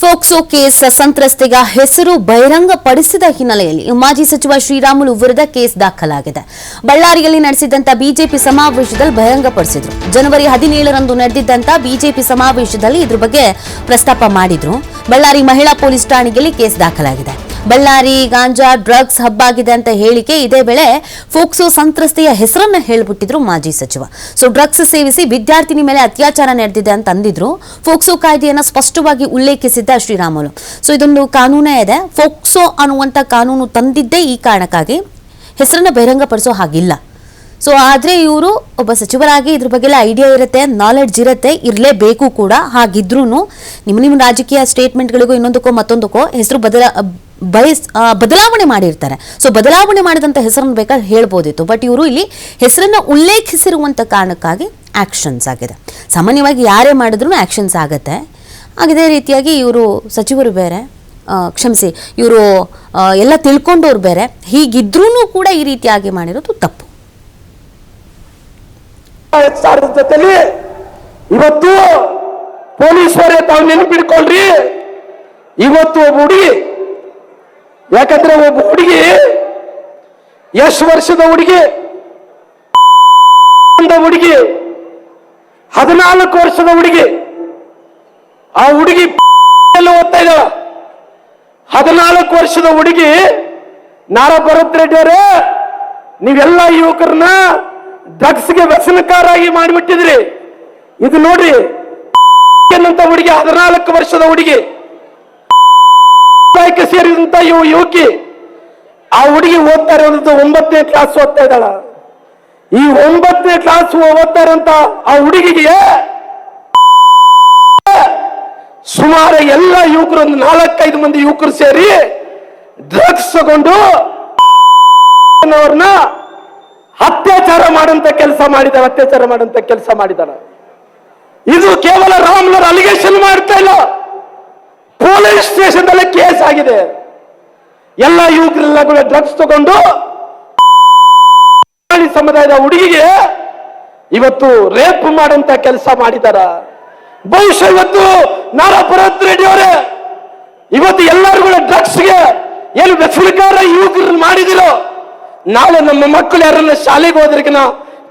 POCSO case ಸಂತ್ರಸ್ತೆಗ ಹೆಸರು ಬಹಿರಂಗಪಡಿಸಿದ ಹಿನ್ನೆಲೆಯಲ್ಲಿ ಮಾಜಿ ಸಚಿವ ಶ್ರೀರಾಮುಲು ವಿರುದ್ಧ ಕೇಸ್ ದಾಖಲಾಗಿದೆ. ಬಳ್ಳಾರಿಯಲ್ಲಿ ನಡೆಸಿದಂತ ಬಿಜೆಪಿ ಸಮಾವೇಶದಲ್ಲಿ ಬಹಿರಂಗಪಡಿಸಿದ್ರು. ಜನವರಿ 17ರಂದು ನಡೆದಿದ್ದಂತ ಬಿಜೆಪಿ ಸಮಾವೇಶದಲ್ಲಿ ಇದ್ರ ಬಗ್ಗೆ ಪ್ರಸ್ತಾಪ ಮಾಡಿದ್ರು. ಬಳ್ಳಾರಿ ಮಹಿಳಾ ಪೊಲೀಸ್ ಠಾಣೆಯಲ್ಲಿ ಕೇಸ್ ದಾಖಲಾಗಿದೆ. ಬಳ್ಳಾರಿ ಗಾಂಜಾ ಡ್ರಗ್ಸ್ ಹಬ್ ಆಗಿದೆ ಅಂತ ಹೇಳಿಕೆ ಇದೇ ವೇಳೆ ಫೋಕ್ಸೋ ಸಂತ್ರಸ್ತೆಯ ಹೆಸರನ್ನ ಹೇಳಿಬಿಟ್ಟಿದ್ರು ಮಾಜಿ ಸಚಿವ. ಡ್ರಗ್ಸ್ ಸೇವಿಸಿ ವಿದ್ಯಾರ್ಥಿನಿ ಮೇಲೆ ಅತ್ಯಾಚಾರ ನಡೆದಿದೆ ಅಂತ ಅಂದಿದ್ರು. ಫೋಕ್ಸೋ ಕಾಯ್ದೆಯನ್ನು ಸ್ಪಷ್ಟವಾಗಿ ಉಲ್ಲೇಖಿಸಿದ್ದ ಶ್ರೀರಾಮುಲು. ಇದೊಂದು ಕಾನೂನೇ ಇದೆ, ಫೋಕ್ಸೋ ಅನ್ನುವಂಥ ಕಾನೂನು ತಂದಿದ್ದೇ ಈ ಕಾರಣಕ್ಕಾಗಿ, ಹೆಸರನ್ನ ಬಹಿರಂಗಪಡಿಸೋ ಹಾಗಿಲ್ಲ. ಆದ್ರೆ ಇವರು ಒಬ್ಬ ಸಚಿವರಾಗಿ ಇದ್ರ ಬಗ್ಗೆ ಐಡಿಯಾ ಇರುತ್ತೆ, ನಾಲೆಡ್ಜ್ ಇರುತ್ತೆ, ಇರಲೇಬೇಕು ಕೂಡ. ಹಾಗಿದ್ರೂ ನಿಮ್ಮ ರಾಜಕೀಯ ಸ್ಟೇಟ್ಮೆಂಟ್ಗಳಿಗೂ ಇನ್ನೊಂದಕ್ಕೋ ಮತ್ತೊಂದಕ್ಕೋ ಹೆಸರು ಬದಲಾವಣೆ ಮಾಡಿರ್ತಾರೆ. ಬದಲಾವಣೆ ಮಾಡಿದಂಥ ಹೆಸರನ್ನು ಬೇಕಾದ್ರೆ ಹೇಳ್ಬೋದಿತ್ತು. ಬಟ್ ಇವರು ಇಲ್ಲಿ ಹೆಸರನ್ನ ಉಲ್ಲೇಖಿಸಿರುವಂಥ ಕಾರಣಕ್ಕಾಗಿ ಆಕ್ಷನ್ಸ್ ಆಗಿದೆ. ಸಾಮಾನ್ಯವಾಗಿ ಯಾರೇ ಮಾಡಿದ್ರು ಆಕ್ಷನ್ಸ್ ಆಗುತ್ತೆ. ಇದೇ ರೀತಿಯಾಗಿ ಇವರು ಸಚಿವರು ಬೇರೆ, ಕ್ಷಮಿಸಿ, ಇವರು ಎಲ್ಲ ತಿಳ್ಕೊಂಡವ್ರು ಬೇರೆ, ಹೀಗಿದ್ರೂ ಕೂಡ ಈ ರೀತಿಯಾಗಿ ಮಾಡಿರೋದು ತಪ್ಪು. ಜೊತೆಲಿ ಇವತ್ತು ಪೊಲೀಸರೇ ತಾವು ನೆನಪಿಡ್ಕೊಳ್ರಿ. ಇವತ್ತು ಒಬ್ಬ ಹುಡುಗಿ, ಯಾಕಂದ್ರೆ ಒಬ್ಬ ಹುಡುಗಿ ಎಷ್ಟು ವರ್ಷದ ಹುಡುಗಿ, 14 ವರ್ಷದ ಹುಡುಗಿ, ಆ ಹುಡುಗಿ ಓದ್ತಾ ಇದ್ದಾಳ. 14 ವರ್ಷದ ಹುಡುಗಿ ನಾರಾ ಭರತ್ ರೆಡ್ಡಿ ಅವರೇ, ನೀವೆಲ್ಲ ಯುವಕರನ್ನ ಡ್ರಗ್ಸ್ಗೆ ವ್ಯಸನಕಾರಾಗಿ ಮಾಡಿಬಿಟ್ಟಿದ್ರಿ. ಇದು ನೋಡ್ರಿ, ಅಂತ ಹುಡುಗಿ 14 ವರ್ಷದ ಹುಡುಗಿ ಸೇರಿದಂತ ಯುವಕಿ, ಆ ಹುಡುಗಿ ಓದ್ತಾ ಇರೋದು 9ನೇ ಕ್ಲಾಸ್ ಓದ್ತಾ ಇದ್ದಾಳ. ಈ 9ನೇ ಕ್ಲಾಸ್ ಓದ್ತಾ ಇರೋಂತ ಆ ಹುಡುಗಿಗೆ ಸುಮಾರು ಎಲ್ಲ ಯುವಕರು, ಒಂದು 4-5 ಮಂದಿ ಯುವಕರು ಸೇರಿ ಡ್ರಗ್ಸ್ ತಗೊಂಡು ಅವ್ರನ್ನ ಅತ್ಯಾಚಾರ ಮಾಡಂತ ಕೆಲಸ ಮಾಡಿದಾರ. ಇದು ಕೇವಲ ರಾಮುಲು ಅಲಿಗೇಷನ್ ಮಾಡ್ತಾ ಇಲ್ಲ, ಪೊಲೀಸ್ ಸ್ಟೇಷನ್ ಅಲ್ಲಿ ಕೇಸ್ ಆಗಿದೆ. ಎಲ್ಲ ಯುವಕರೆಲ್ಲ ಕೂಡ ಡ್ರಗ್ಸ್ ತಗೊಂಡು ಸಮುದಾಯದ ಹುಡುಗಿಗೆ ಇವತ್ತು ರೇಪ್ ಮಾಡಂತ ಕೆಲಸ ಮಾಡಿದಾರ. ಬಹುಶಃ ಇವತ್ತು ನಾರಾ ಭರತ್ ರೆಡ್ಡಿ ಅವರೇ, ಇವತ್ತು ಎಲ್ಲರೂ ಕೂಡ ಡ್ರಗ್ಸ್ಗೆ ಏನು ವ್ಯಸನಕಾರ ಯುವಕರನ್ನು ಮಾಡಿದಿರೋ, ನಾಳೆ ನಮ್ಮ ಮಕ್ಕಳು ಯಾರನ್ನ ಶಾಲೆಗೆ ಹೋದ್ರಿಗಿನ,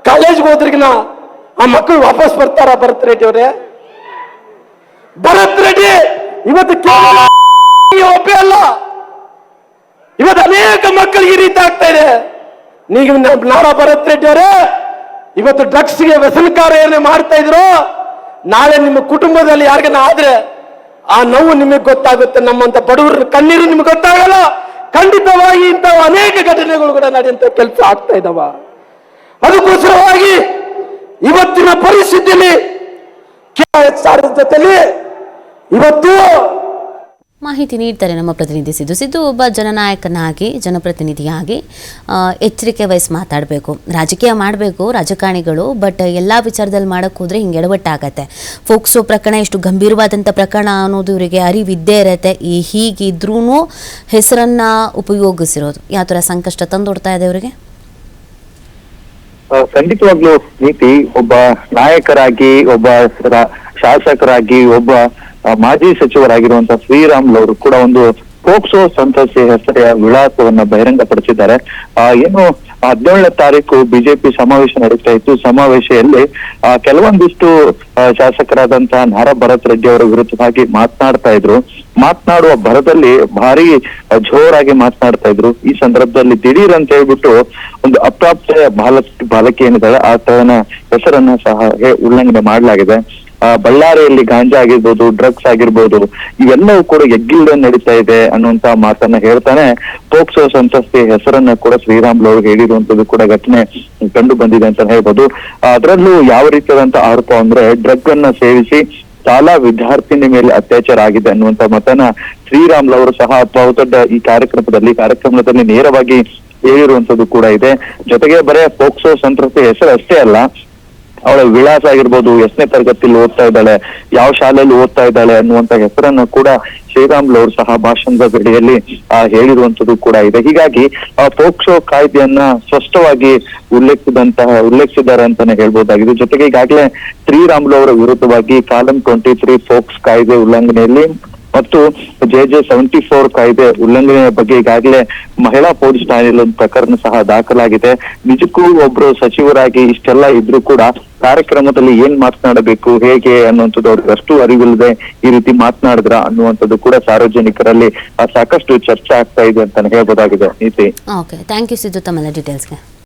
ಕಾಲೇಜ್ಗೆ ಹೋದ್ರಿಗಿನ ಆ ಮಕ್ಕಳು ವಾಪಸ್ ಬರ್ತಾರ? ಭರತ್ ರೆಡ್ಡಿ ಅವರೇ, ಭರತ್ ರೆಡ್ಡಿ ಇವತ್ತು ಒಬ್ಬೇ ಅಲ್ಲ, ಇವತ್ತು ಅನೇಕ ಮಕ್ಕಳಿಗೆ ಈ ರೀತಿ ಆಗ್ತಾ ಇದೆ. ನೀವು ನಾರಾ ಭರತ್ ರೆಡ್ಡಿ ಅವರೇ, ಇವತ್ತು ಡ್ರಗ್ಸ್ಗೆ ವ್ಯಸನಕಾರ ಏನೇ ಮಾಡ್ತಾ ಇದ್ರು, ನಾಳೆ ನಿಮ್ಮ ಕುಟುಂಬದಲ್ಲಿ ಯಾರಿಗನ ಆದ್ರೆ ಆ ನೋವು ನಿಮಗೆ ಗೊತ್ತಾಗುತ್ತೆ. ನಮ್ಮಂತ ಬಡವರ ಕಣ್ಣೀರು ನಿಮ್ಗೆ ಗೊತ್ತಾಗಲ್ಲ. ಖಂಡಿತವಾಗಿ ಇಂತಹ ಅನೇಕ ಘಟನೆಗಳು ಕೂಡ ನಡೆಯುವಂತ ಕೆಲಸ ಆಗ್ತಾ ಇದಾವ. ಅದಕ್ಕೋಸ್ಕರವಾಗಿ ಇವತ್ತಿನ ಪರಿಸ್ಥಿತಿಯಲ್ಲಿ ಜೊತೆಲಿ ಇವತ್ತು ಮಾಹಿತಿ ನೀಡ್ತಾರೆ ನಮ್ಮ ಪ್ರತಿನಿಧಿ ಸಿದ್ದು. ಒಬ್ಬ ಜನನಾಯಕನಾಗಿ, ಜನಪ್ರತಿನಿಧಿಯಾಗಿ ಎಚ್ಚರಿಕೆ ವಹಿಸಿ ಮಾತಾಡಬೇಕು, ರಾಜಕೀಯ ಮಾಡಬೇಕು ರಾಜಕಾರಣಿಗಳು. ಬಟ್ ಎಲ್ಲ ವಿಚಾರದಲ್ಲಿ ಮಾಡೋಕ್ಕೆ ಹೋದರೆ ಹಿಂಗೆ ಎಡವಟ್ಟಾಗತ್ತೆ. ಫೋಕ್ಸೋ ಪ್ರಕರಣ ಎಷ್ಟು ಗಂಭೀರವಾದಂಥ ಪ್ರಕರಣ ಅನ್ನೋದು ಇವರಿಗೆ ಅರಿವಿದ್ದೇ ಇರತ್ತೆ. ಹೀಗಿದ್ರೂ ಹೆಸರನ್ನು ಉಪಯೋಗಿಸಿರೋದು ಯಾವ ಥರ ಸಂಕಷ್ಟ ತಂದೊಡ್ತಾ ಇದೆ ಅವರಿಗೆ? ಖಂಡಿತವಾಗ್ಲೂ ನೀತಿ, ಒಬ್ಬ ನಾಯಕರಾಗಿ, ಒಬ್ಬ ಶಾಸಕರಾಗಿ, ಒಬ್ಬ ಮಾಜಿ ಸಚಿವರಾಗಿರುವಂತಹ ಶ್ರೀರಾಮುಲು ಅವರು ಕೂಡ ಒಂದು ಫೋಕ್ಸೋ ಸಂತ್ರಸ್ತೆ ಹೆಸರಿನ ವಿಳಾಸವನ್ನ ಬಹಿರಂಗಪಡಿಸಿದ್ದಾರೆ. ಏನು 17ನೇ ತಾರೀಕು ಬಿಜೆಪಿ ಸಮಾವೇಶ ನಡೀತಾ ಇತ್ತು. ಸಮಾವೇಶದಲ್ಲಿ ಕೆಲವೊಂದಿಷ್ಟು ಶಾಸಕರಾದಂತಹ ನಾರಾ ಭರತ್ ರೆಡ್ಡಿ ಅವರ ವಿರುದ್ಧವಾಗಿ ಮಾತನಾಡುವ ಭರದಲ್ಲಿ ಭಾರಿ ಜೋರಾಗಿ ಮಾತನಾಡ್ತಾ ಇದ್ರು. ಈ ಸಂದರ್ಭದಲ್ಲಿ ದಿಢೀರ್ ಅಂತ ಹೇಳ್ಬಿಟ್ಟು ಒಂದು ಅಪ್ರಾಪ್ತ ಬಾಲಕಿ ಏನಿದ್ದಾಳೆ ಆತನ ಹೆಸರನ್ನ ಸಹ ಉಲ್ಲಂಘನೆ ಮಾಡಲಾಗಿದೆ. ಬಳ್ಳಾರಿಯಲ್ಲಿ ಗಾಂಜಾ ಆಗಿರ್ಬೋದು, ಡ್ರಗ್ಸ್ ಆಗಿರ್ಬೋದು, ಇವೆಲ್ಲವೂ ಕೂಡ ಎಗ್ಗಿಲ್ದೆ ನಡೀತಾ ಇದೆ ಅನ್ನುವಂತ ಮಾತನ್ನ ಹೇಳ್ತಾನೆ ಫೋಕ್ಸೋ ಸಂತ್ರಸ್ತೆ ಹೆಸರನ್ನ ಕೂಡ ಶ್ರೀರಾಮುಲು ಅವರು ಹೇಳಿರುವಂತದ್ದು ಕೂಡ ಘಟನೆ ಕಂಡು ಬಂದಿದೆ ಅಂತ ಹೇಳ್ಬೋದು. ಅದರಲ್ಲೂ ಯಾವ ರೀತಿಯಾದಂತ ಆರೋಪ ಅಂದ್ರೆ, ಡ್ರಗ್ ಅನ್ನ ಸೇವಿಸಿ ಶಾಲಾ ವಿದ್ಯಾರ್ಥಿನಿ ಮೇಲೆ ಅತ್ಯಾಚಾರ ಆಗಿದೆ ಅನ್ನುವಂತ ಮತನ ಶ್ರೀರಾಮುಲು ಅವರು ಸಹ ಬಹುದೊಡ್ಡ ಈ ಕಾರ್ಯಕ್ರಮದಲ್ಲಿ ನೇರವಾಗಿ ಹೇಳಿರುವಂತದ್ದು ಕೂಡ ಇದೆ. ಜೊತೆಗೆ ಬರೇ ಫೋಕ್ಸೋ ಸಂತ್ರಸ್ತೆ ಹೆಸರು ಅಷ್ಟೇ ಅಲ್ಲ, ಅವಳ ವಿಳಾಸ ಆಗಿರ್ಬೋದು, ಎಷ್ಟನೇ ತರಗತಿಯಲ್ಲಿ ಓದ್ತಾ ಇದ್ದಾಳೆ, ಯಾವ ಶಾಲೆಯಲ್ಲಿ ಓದ್ತಾ ಇದ್ದಾಳೆ ಅನ್ನುವಂತ ಹೆಸರನ್ನು ಕೂಡ ಶ್ರೀರಾಮುಲು ಅವರು ಸಹ ಭಾಷಣದ ವೇಳೆಯಲ್ಲಿ ಹೇಳಿರುವಂತದ್ದು ಕೂಡ ಇದೆ. ಹೀಗಾಗಿ ಪೋಕ್ಸೋ ಕಾಯ್ದೆಯನ್ನ ಸ್ಪಷ್ಟವಾಗಿ ಉಲ್ಲೇಖಿಸಿದ್ದಾರೆ ಅಂತಾನೆ ಹೇಳ್ಬಹುದಾಗಿದೆ. ಜೊತೆಗೆ ಈಗಾಗಲೇ ಶ್ರೀರಾಮುಲು ಅವರ ವಿರುದ್ಧವಾಗಿ ಕಾಲಂ 23 ಪೋಕ್ಸ್ ಕಾಯ್ದೆ ಉಲ್ಲಂಘನೆಯಲ್ಲಿ ಮತ್ತು JJ74 ಕಾಯ್ದೆ ಉಲ್ಲಂಘನೆಯ ಬಗ್ಗೆ ಈಗಾಗಲೇ ಮಹಿಳಾ ಪೊಲೀಸ್ ಠಾಣೆಯಲ್ಲಿ ಒಂದು ಪ್ರಕರಣ ಸಹ ದಾಖಲಾಗಿದೆ. ನಿಜಕ್ಕೂ ಒಬ್ರು ಸಚಿವರಾಗಿ ಇಷ್ಟೆಲ್ಲ ಇದ್ರೂ ಕೂಡ ಕಾರ್ಯಕ್ರಮದಲ್ಲಿ ಏನ್ ಮಾತನಾಡಬೇಕು, ಹೇಗೆ ಅನ್ನುವಂಥದ್ದು ಅವ್ರಿಗೆ ಅಷ್ಟು ಅರಿವಿಲ್ಲದೆ ಈ ರೀತಿ ಮಾತನಾಡಿದ್ರ ಅನ್ನುವಂಥದ್ದು ಕೂಡ ಸಾರ್ವಜನಿಕರಲ್ಲಿ ಸಾಕಷ್ಟು ಚರ್ಚೆ ಆಗ್ತಾ ಇದೆ ಅಂತಾನೆ ಹೇಳ್ಬೋದಾಗಿದೆ. ನೀತಿ. ಓಕೆ, ಥ್ಯಾಂಕ್ ಯು ಸಿದ್ದು ತಮ್ಮೆಲ್ಲ ಡೀಟೇಲ್ಸ್ಗೆ.